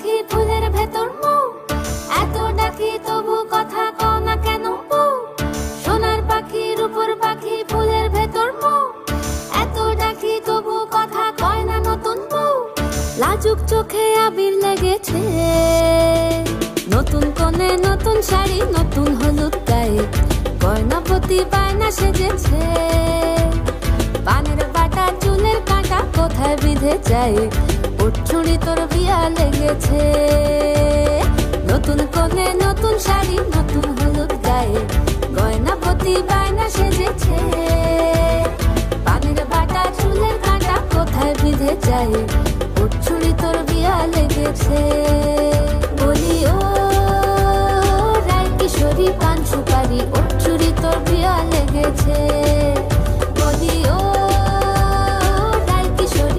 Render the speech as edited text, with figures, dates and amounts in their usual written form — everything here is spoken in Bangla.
পাখি ফুলের ভেতর মৌ, এত ডাকি তবু কথা কও না কেন বউ। সোনার পাখি রূপোর পাখি ফুলের ভেতর মৌ, এত ডাকি তবু কথা কয় না নতুন বউ। লাজুক চোখে আবির লেগেছে, নতুন কোণে নতুন শাড়ি নতুন হলুদ গায়ে, গয়নাপতি বায়না সেজেছে। পানের বাটা চুলের কাঁটা কোথায় বিঁধে যায়, ওর চুড়ি তোর বিয়া লেগেছে। নতুন কোণে নতুন শাড়ি নতুন হলুদ গায়ে, গয়নাপতি বায়না সেজেছে। পানের বাটা চুলের কাঁটা কোথায় বিঁধে যায়, ওর চুড়ি তোর বিয়া লেগেছে। বলি ও রায় কিশোরী পান সুপারি, ওর চুড়ি তোর বিয়া লেগেছে।